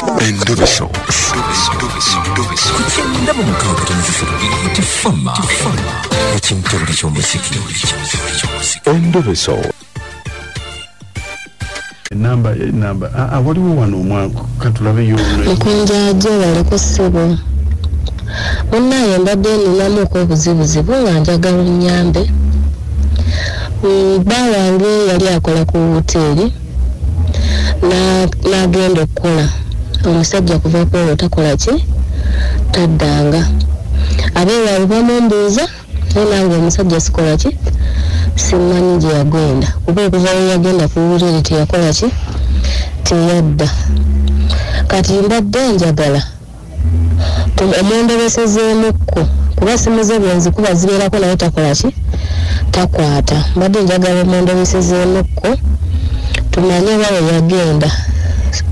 Endobeso. Ndabo mukanga tunzifuru tifama. Ekintu ky'omuziki. Endobeso. Namba waliwo wano omwaka katulabe yonna. Mukunja jewale ko ssebo. Munnaye mbadde ninamu obuzibuzibu nga njagala nnyambe. Bba wange yali akola ku hoteeri n'agenda okukola. Omusajja kuva kwolwo takola ki taddanga. Abeewaabwe bamumbuuza naye nange omusajja sikola ki simmanyi gye yagenda kuba okuva we yagenda ku hoteeri teyakola ki teyadda. Kati mbadde njagala omwondobesezeemukko kuba simu ze bwenzi kuba zibeerako naye takola ki takwata. Mbadde njagala omwondobesezeemukko tumanye wawe yagenda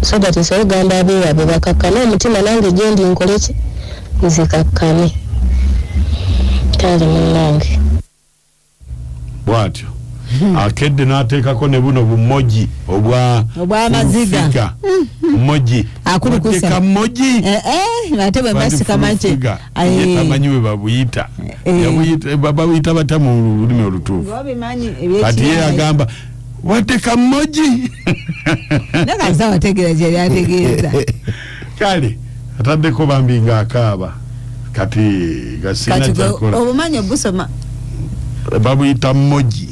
so that is Uganda abeewaabwe bakakkane omutima nange gye ndi nkole ki nzikakkane. Kale munnange bwatyo akedde n'ateekako ne buno bumoji obw'amaziga moji akulukusa moji ate bwe masika make tamanyi we babuyita babuyita bata mu lulimi olutuufu kati ye agamba wateka moji nakaza wategeera gye yategeeza kale ataddeko bambi ng'akaaba kati gasina kyakola obumanyi obusoma babuyita moji.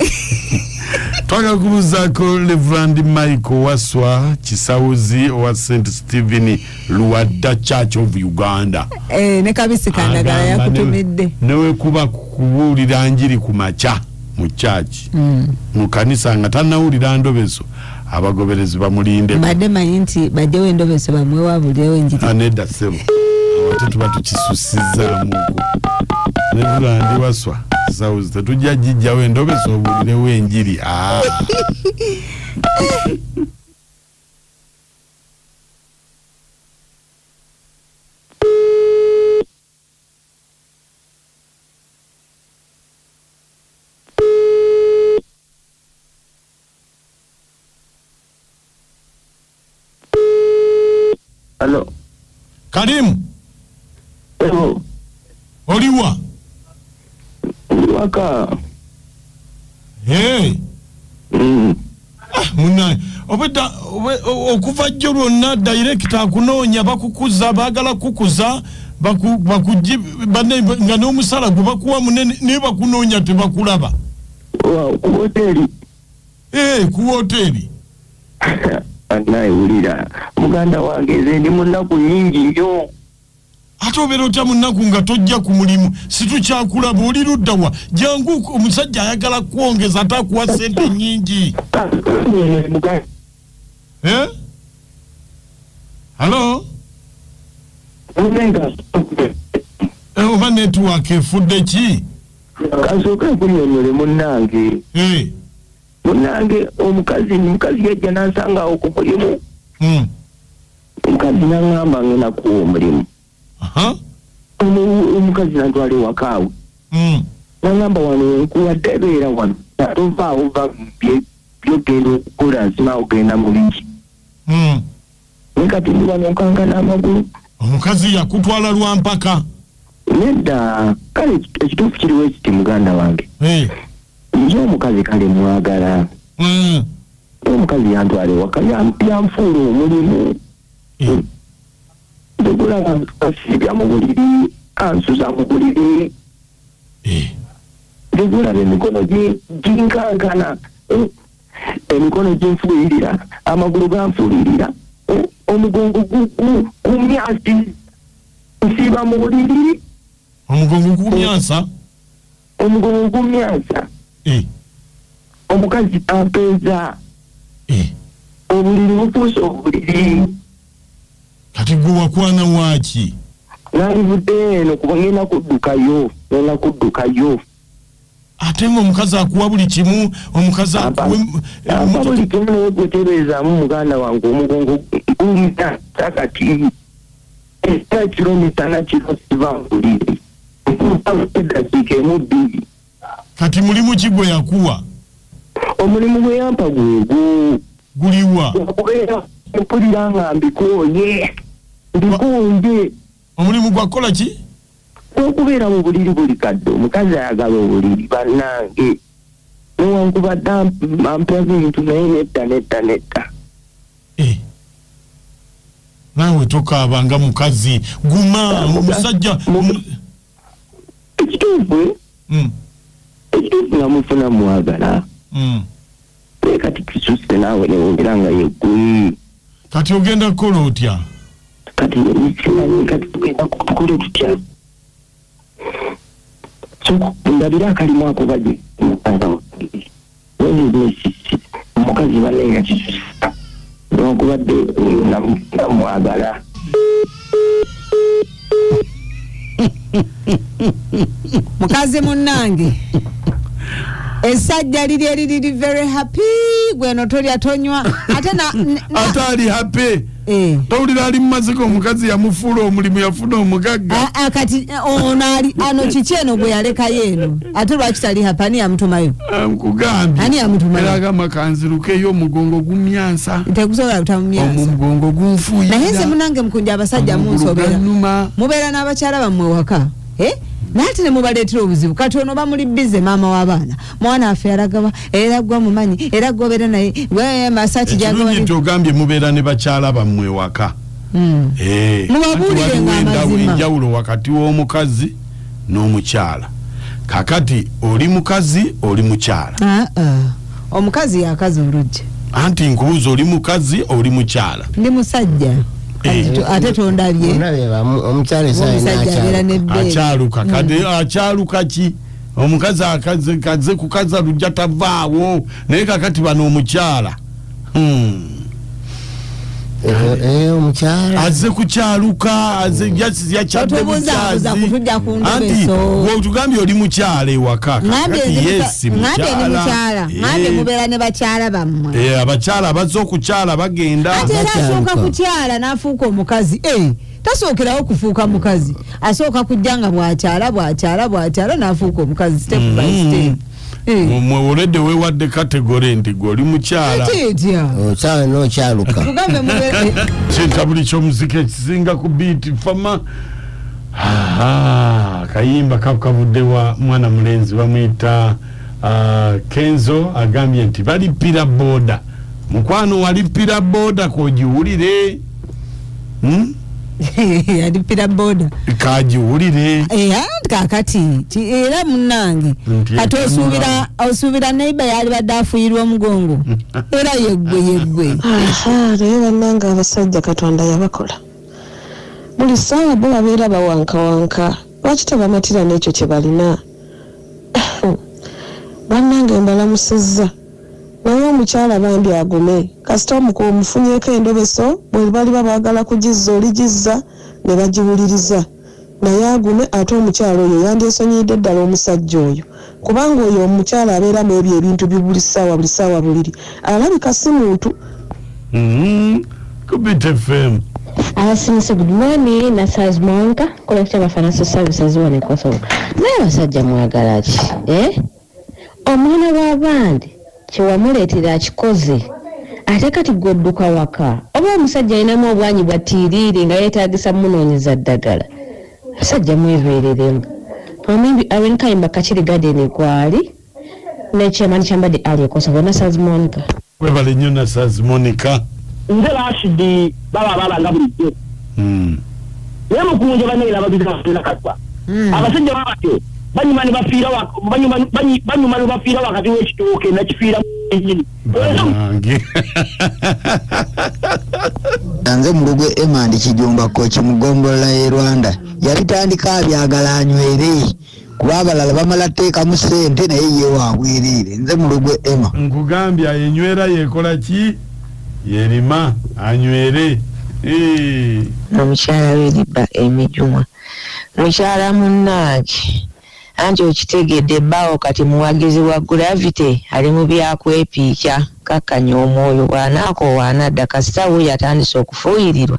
Twagala kubuzaako Reverend Michael Waswa Kisawuzi wa St. Stephen Luwadda Church of Uganda. Ne kabisi kandagala yakutumidde. Newe kuba kubuulira njiri ku macha mu church. Mu kanisa nga tannawulira Ndobeso abagoberezi bamulinde. Badde manyi nti bajjewo Endobeso bamwe wabulirewo enjiri. Anedda ssebo. Awate tuba tukisussizaamu. Reverend Waswa Kisawuzi tetujja jijjawo Endobeso obuulirewo enjiri. Hello. Karimu. Hello. Oliwa. Waka. Hey. Muna obeda okuva jjo lwonna director akunoonya bakukuza baagala kukuza bakuji nga n'omusala gwe bakuwa munene naye bakunoonya tebakulaba. Ku hoteri. Ku hoteri. Anayewulira muganda wange nze ndi munaku nyingi nnyo. Ate obeera otya munaku nga tojja ku mulimu situkyakulaba oli luddawa jangu omusajja ayagala kwongeza atakuwa sente nyingi. Halo? Oba network efudde ki? Kasooka nkunyonyole munnange. Munnange omukazi yajja n'ansangawo ku mulimu. Omukazi n'aŋŋamba ngenda kuwa omulimu. Omukazi n'antwala ewakaawe. N'aŋŋamba wano nkuwadde beera wano tovaawo va byogenda okukola nsima ogenda mu biki. Ne kati ndi wano nkankana amagulu. Omukazi yakutwala lwa mpaka. Nedda kale ekituufu kiriwo ekiti muganda wange. Nje omukazi kale mwagala. Omukazi yantwala ewaka yanfuula omulimu. Ndogula asibya mu buliri ansuza mu buliri. Ndogula emikono ginkankana emikono ginfuulirira amagulu ganfuulirira omugongo gumyansi nsiba mu buliri. Omugongo gumyansa? Omugongo gumyansa. Omukazi ampeeza. Obuliri bufuuse obuliri. Kati gwe wakwana waki? Nalivudde eno kuba ngenda kuddukayo. Ate omukazi akuwa buli kimu omukazi akuwe buli kimu naye gwe tebeezaamu muganda wange omugongo gumyansa kati kilomita nakiro siva mu buliri. Eddakiika emu bbiri. Kati mulimu ki gwe yakuwa? Omulimu gwe yampa gwegwo. Guliwa? Okubeera mpulira nga mbikoonye. ndikunje omulimu gwakola ki okubeera mu buliri buli kadde omukazi ayagala obuliri bannange newankubadde ampa bintu naye nedda naawe tokaabanga mukazi guma omusajja ekituufu nga mufuna mwagala naye kati kisuse naawe newongera nga yeggwe kati ogenda kukola otya kati ekimanyi kati tugenda kutukole tutya ndabira akalimu ako baje omukazi banenga kisuse nokubadde namwagala mukazi munnange esajja liri very happy gweno tolya tonywa ate atali happy tawulira ali mumaziko omukazi yamufuula omulimu yafuna omugagga kati onali ano kikyeno gwe yalekayo eno ate lwaki tali happy ani yamutumayo nkugambye ani yamutumayo era agamba kanzirukeyo omugongo gumyansa tekusobola butamumyansa omugongo gunfuuyira naye nze munange Mukunja abasajja munsobera mubeera n'abakyala bammwe waka nati ne mubaleetera obuzibu kati ono bamuli bize maama w'abaana mwana affe yaragaba era gwa mumanyi era gobera naye masaki jagabanye togambye mubeera ne bakyala bammwe waka mubabulire ng'amazima enjawulo wakati w'omukazi n'omukyala kakati oli mukazi oli mukyala omukazi yakazi olujja anti nkubuuza oli mukazi oli mukyala ndi musajja ate tondabye omukyala akyaluka kade akyaluka ki omukazi akaze kukaza lujja tavaawo naye kakati bano omukyala omukyala aze kukyaluka aze yakyadde bukyazi anti wotugambye oli mukyala ewaka kakati yesi mukyala ngambye mubeera ne bakyala bammwe abakyala bazze okukyala bagenda ate era asooka kukyala n'afuuka omukazi tasookerawo kufuuka mukazi asooka kujja nga bwakyala n'afuuka omukazi step by step mwe olede wewadde kategore nti gwe oli mukyala okyala n'okyaluka kintabuli ky'omuzika ekisinga ku biiti fama kayimba kakavuddewa mwana mulenzi bamuyita Kenzo agambye nti balipira boda mukwano walipira boda kogiwulire alipira boda kagiwulire kakati era munnange ate osuubira neiba yali badde afuuyirwa omugongo era yeggwe naye bannange abasajja Katonda yabakola buli ssaawa bo babeera bawankawanka lwaki tebamatira n'ekyo kye balina bannange mbalamusizza naye omukyala bambi agume kasita omufunyeeko endobeso bwe bali babaagala kugizza oligizza ne bagiwuliriza naye agume ate omukyala oyo yandyesonyiyidde ddala omusajja oyo kubanga oyo omukyala abeeramu ebyo ebintu buli ssaawa buliri alabika si muntu Kubit FM abasinise good morning Nasa's Monka collective of financial services one Kosovo naye basajja mwagala ki omwana w'abandi kyewamuleetera akikoze ate kati godduka waka oba omusajja alinamu obwanyi bwatiiriire nga yeetaagisa munoonyeza ddagala musajja mwebeereremu omimbi awenkayimba kakiri gadeni gwali nekyemani kyambadde ali ekosovo Nasa's Monica webale nnyo Nasa's Monica nze Rashidi balanga bulijjo naye Mukunja banneera babizira katwa abasajja babatyo banyuma ne bafiira wakati w'ekitooke nakifiira ennyini nze mulugwe Emandi Kijumba kochi mugombola e Rwanda yabitandika byagala anywere kuba abalala bamala teekamu ssente naye ye wabwerere nze mulugwe Emma nkugambya enywera yekola ki yerima anywere omukyala w'eriba emijuma mukyala munnange anti okitegedde bbaawo kati muwagizi wa gravity ali mu byakwepiikya kakkanya omwoyo bw'anaakoowa anadda kasita wuyo atandise okufuuyirirwa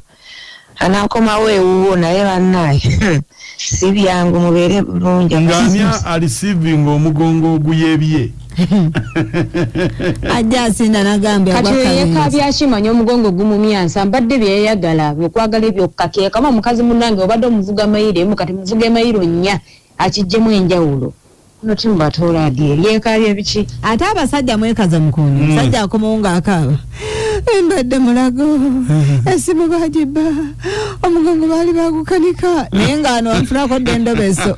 anaakomawo ewuwo naye bannaaye si byangu mubeere bulungi ng'ania alisivinga omugongo oguyebye ajja sinda nagambe kati yekabya kimanya omugongo Gumyansa mbadde byeyagala byokwagala ebyokkakeeka kama mukazi munange obadde omuvuga mayiro emu kati muvuga mayiro nnya akijjemu enjawulo kuno timbatola adi yekabya biki ate abasajja mwekaza mukono sajja akomonga akaaba mbadde mulago esimu bajiba omugongo bali bagukanika naye nga ano anfunako Endobeso